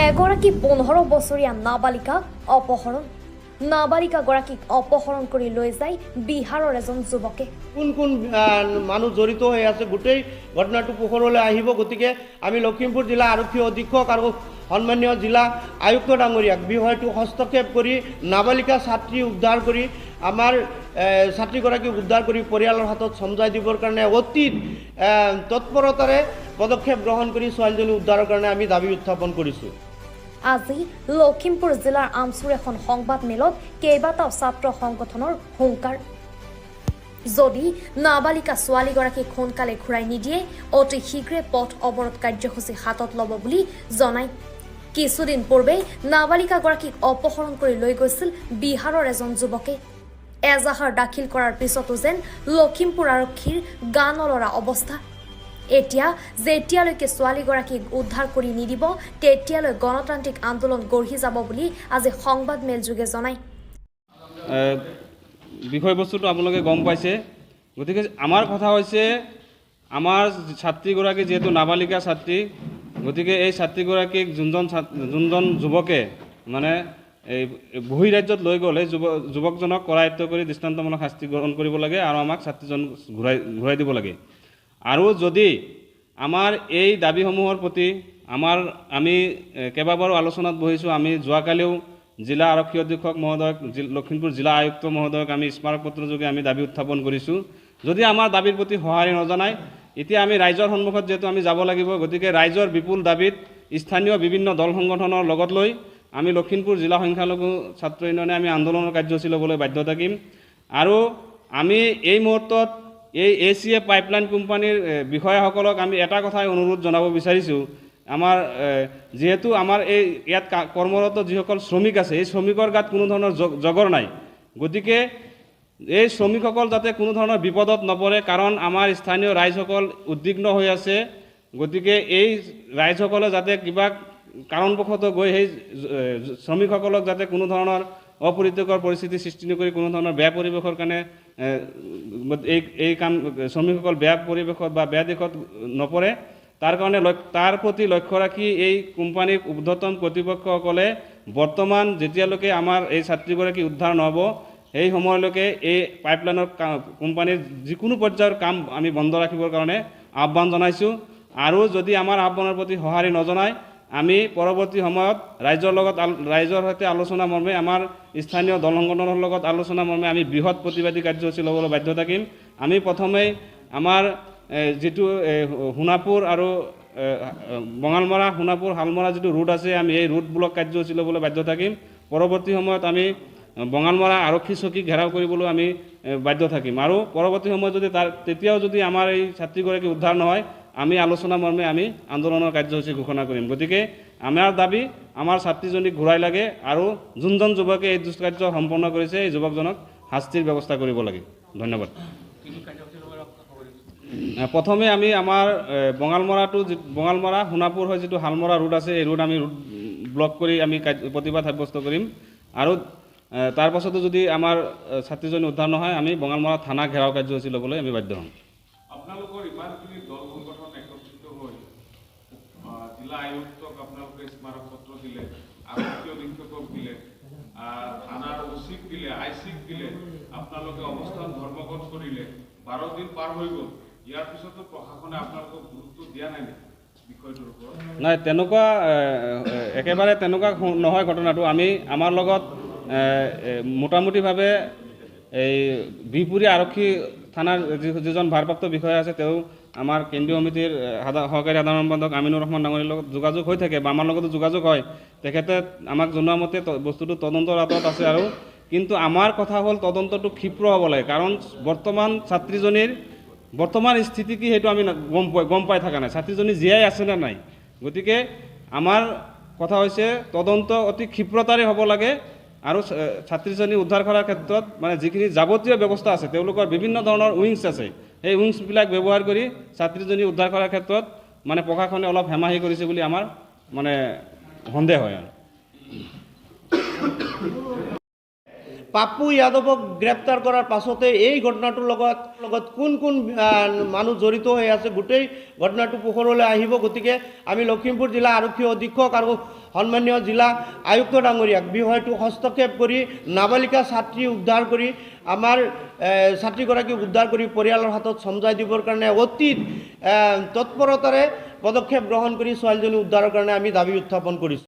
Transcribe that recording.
এগৰাকী 15 বছৰীয়া নাবালিকাক অপহৰণ। নাবালিকাগৰাকীক অপহৰণ কৰি লৈ যায় বিহাৰৰ এজন যুৱকে। কোন কোন মানুহ জড়িত হৈ আছে গোটেই ঘটনাটো পোহৰলৈ আহিব। গতিকে আমি লখিমপুৰ জিলা আৰক্ষী অধীক্ষক আৰু সন্মানীয় জিলা আয়ুক্ত ডাঙৰীয়াক বিষয়টো হস্তক্ষেপ কৰি নাবালিকা ছাত্ৰী উদ্ধাৰ কৰি আমাৰ ছাত্ৰীগৰাকীক উদ্ধাৰ কৰি পৰিয়ালৰ হাতত চমজাই দিবৰ কাৰণে অতি তৎপৰতাৰে পদক্ষেপ গ্ৰহণ কৰি ছোৱালীজনী উদ্ধাৰৰ কাৰণে আমি দাবী উত্থাপন কৰিছোঁ। আজি লখিমপুৰ জিলাৰ আমচুৰ এখন সংবাদ মেলত কেইবাটাও ছাত্ৰ সংগঠনৰ হুংকাৰ। যদি নাবালিকা ছোৱালীগৰাকীক সোনকালে ঘূৰাই নিদিয়ে অতি শীঘ্ৰে পথ অৱৰোধ কাৰ্যসূচী হাতত ল'ব বুলি জনায়। কিছুদিন পূৰ্বে নাবালিকাগৰাকীক অপহৰণ কৰি লৈ গৈছিল বিহাৰৰ এজন যুৱকে। এজাহাৰ দাখিল কৰাৰ পিছতো যেন লখিমপুৰ আৰক্ষীৰ গা নলৰা অৱস্থা। এতিয়া যেতিয়ালৈকে ছোৱালীগৰাকীক উদ্ধাৰ কৰি নিদিব তেতিয়ালৈ গণতান্ত্ৰিক আন্দোলন গঢ়ি যাব বুলি আজি সংবাদ মেলযোগে জনায়। বিষয়বস্তুটো আপোনালোকে গম পাইছে। গতিকে আমাৰ কথা হৈছে আমাৰ ছাত্ৰীগৰাকী যিহেতু নাবালিকা ছাত্ৰী, গতিকে এই ছাত্ৰীগৰাকীক যোনজন যুৱকে মানে এই বহিৰাজ্যত লৈ গ'ল সেই যুৱকজনক কৰায়ত্ব কৰি দৃষ্টান্তমূলক শাস্তি গ্ৰহণ কৰিব লাগে আৰু আমাক ছাত্ৰীজন ঘূৰাই দিব লাগে। আৰু যদি আমাৰ এই দাবীসমূহৰ প্ৰতি আমি কেইবাবাৰো আলোচনাত বহিছোঁ। আমি যোৱাকালিও জিলা আৰক্ষী অধীক্ষক মহোদয়ক, লখিমপুৰ জিলা আয়ুক্ত মহোদয়ক আমি স্মাৰক পত্ৰযোগে আমি দাবী উত্থাপন কৰিছোঁ। যদি আমাৰ দাবীৰ প্ৰতি সঁহাৰি নজনায়, এতিয়া আমি ৰাইজৰ সন্মুখত যিহেতু আমি যাব লাগিব, গতিকে ৰাইজৰ বিপুল দাবীত স্থানীয় বিভিন্ন দল সংগঠনৰ লগত লৈ আমি লখিমপুৰ জিলা সংখ্যালঘু ছাত্ৰ ইউনিয়নে আমি আন্দোলনৰ কাৰ্যসূচী ল'বলৈ বাধ্য থাকিম। আৰু আমি এই মুহূৰ্তত এই ACA পাইপলাইন কোম্পানীৰ বিষয়াসকলক আমি এটা কথাই অনুৰোধ জনাব বিচাৰিছোঁ। আমাৰ যিহেতু আমাৰ ইয়াত কৰ্মৰত যিসকল শ্ৰমিক আছে, এই শ্ৰমিকৰ গাত কোনো ধৰণৰ জগৰ নাই। গতিকে এই শ্ৰমিকসকল যাতে কোনো ধৰণৰ বিপদত নপৰে, কাৰণ আমাৰ স্থানীয় ৰাইজসকল উদ্বিগ্ন হৈ আছে। গতিকে এই ৰাইজসকলে যাতে কিবা কাৰণবশতঃ গৈ সেই শ্ৰমিকসকলক যাতে কোনো ধৰণৰ অপ্ৰীতিকৰ পৰিস্থিতি সৃষ্টি নকৰি কোনো ধৰণৰ বেয়া পৰিৱেশৰ কাৰণে এই কাম শ্ৰমিকসকল বেয়া পৰিৱেশত বা বেয়া দিশত নপৰে, তাৰ প্ৰতি লক্ষ্য ৰাখি এই কোম্পানীৰ ঊৰ্ধ্বতন কৰ্তৃপক্ষসকলে বৰ্তমান যেতিয়ালৈকে আমাৰ এই ছাত্ৰীগৰাকী উদ্ধাৰ নহ'ব সেই সময়লৈকে এই পাইপলাইনৰ কোম্পানীৰ যিকোনো পৰ্যায়ৰ কাম আমি বন্ধ ৰাখিবৰ কাৰণে আহ্বান জনাইছোঁ। আৰু যদি আমাৰ আহ্বানৰ প্ৰতি সঁহাৰি নজনায়, আমি পৰৱৰ্তী সময়ত ৰাইজৰ সৈতে আলোচনা মৰ্মে আমাৰ স্থানীয় দল সংগঠনৰ লগত আলোচনা মৰ্মে আমি বৃহৎ প্ৰতিবাদী কাৰ্যসূচী ল'বলৈ বাধ্য থাকিম। আমি প্ৰথমেই আমাৰ যিটো সোণাপুৰ আৰু বঙালমৰা, সোণাপুৰ হালমৰা যিটো ৰুট আছে, আমি এই ৰুট ব্লক কাৰ্যসূচী ল'বলৈ বাধ্য থাকিম। পৰৱৰ্তী সময়ত আমি বঙালমৰা আৰক্ষী চকী ঘেৰাও কৰিবলৈ আমি বাধ্য থাকিম। আৰু পৰৱৰ্তী সময়ত যদি তেতিয়াও যদি আমাৰ এই ছাত্ৰীগৰাকী উদ্ধাৰ নহয়, আমি আলোচনা মৰ্মে আমি আন্দোলনৰ কাৰ্যসূচী ঘোষণা কৰিম। গতিকে আমাৰ দাবী, আমাৰ ছাত্ৰীজনীক ঘূৰাই লাগে আৰু যোনজন যুৱকে এই দুষ্কাৰ্য সম্পন্ন কৰিছে এই যুৱকজনক শাস্তিৰ ব্যৱস্থা কৰিব লাগে। ধন্যবাদ। প্ৰথমে আমি আমাৰ বঙালমৰা সোণাপুৰ হৈ যিটো হালমৰা ৰুট আছে, এই ৰুট আমি ব্লক কৰি আমি প্ৰতিবাদ সাব্যস্ত কৰিম। আৰু তাৰ পাছতো যদি আমাৰ ছাত্ৰীজনী উদ্ধাৰ নহয়, আমি বঙালমৰা থানা ঘেৰাও কাৰ্যসূচী ল'বলৈ আমি বাধ্য হ'ম। আপোনালোকৰ ইমানখিনি দল সংগঠন একত্ৰিত হৈ জিলা আয়ুক্তক আপোনালোকে স্মাৰক পত্ৰ দিলে, আৰক্ষী অধীক্ষকক দিলে, থানাৰ OC-ক দিলে, IC-ক দিলে, আপোনালোকে অৱস্থান ধৰ্মঘট কৰিলে, 12 দিন পাৰ হৈ গ'ল। ইয়াৰ পিছতো প্ৰশাসনে আপোনালোকক গুৰুত্ব দিয়া নাই নেকি বিষয়টোৰ ওপৰত? নাই, তেনেকুৱা একেবাৰে তেনেকুৱা নহয় ঘটনাটো। আমাৰ লগত মোটামুটিভাৱে এই বিহপুৰীয়া আৰক্ষী থানাৰ যিজন ভাৰপ্ৰাপ্ত বিষয়া আছে, তেওঁ আমাৰ কেন্দ্ৰীয় সমিতিৰ সহকাৰী সাধাৰণ সম্পাদক আমিনুৰ ৰহমান ডাঙৰীৰ লগত যোগাযোগ হৈ থাকে বা আমাৰ লগতো যোগাযোগ হয়। তেখেতে আমাক জনোৱা মতে বস্তুটো তদন্তৰ আঁতৰত আছে। আৰু কিন্তু আমাৰ কথা হ'ল তদন্তটো ক্ষীপ্ৰ হ'ব লাগে, কাৰণ বৰ্তমান ছাত্ৰীজনীৰ বৰ্তমান স্থিতি কি সেইটো আমি গম পাই থকা নাই, ছাত্ৰীজনী জীয়াই আছে নে নাই। গতিকে আমাৰ কথা হৈছে তদন্ত অতি ক্ষীপ্ৰতাৰে হ'ব লাগে। আৰু ছাত্ৰীজনী উদ্ধাৰ কৰাৰ ক্ষেত্ৰত মানে যিখিনি যাৱতীয় ব্যৱস্থা আছে, তেওঁলোকৰ বিভিন্ন ধৰণৰ উইংছ আছে, সেই উইংছবিলাক ব্যৱহাৰ কৰি ছাত্ৰীজনী উদ্ধাৰ কৰাৰ ক্ষেত্ৰত মানে প্ৰশাসনে অলপ হেমাহি কৰিছে বুলি আমাৰ মানে সন্দেহ হয়। পাপ্পু যাদৱক গ্ৰেপ্তাৰ কৰাৰ পাছতে এই ঘটনাটোৰ লগত কোন কোন মানুহ জড়িত হৈ আছে গোটেই ঘটনাটো পোহৰলৈ আহিব। গতিকে আমি লখিমপুৰ জিলা আৰক্ষী অধীক্ষক আৰু সন্মানীয় জিলা আয়ুক্ত ডাঙৰীয়াক বিষয়টো হস্তক্ষেপ কৰি নাবালিকা ছাত্ৰী উদ্ধাৰ কৰি আমাৰ ছাত্ৰীগৰাকীক উদ্ধাৰ কৰি পৰিয়ালৰ হাতত চমজাই দিবৰ কাৰণে অতি তৎপৰতাৰে পদক্ষেপ গ্ৰহণ কৰি ছোৱালীজনী উদ্ধাৰৰ কাৰণে আমি দাবী উত্থাপন কৰিছোঁ।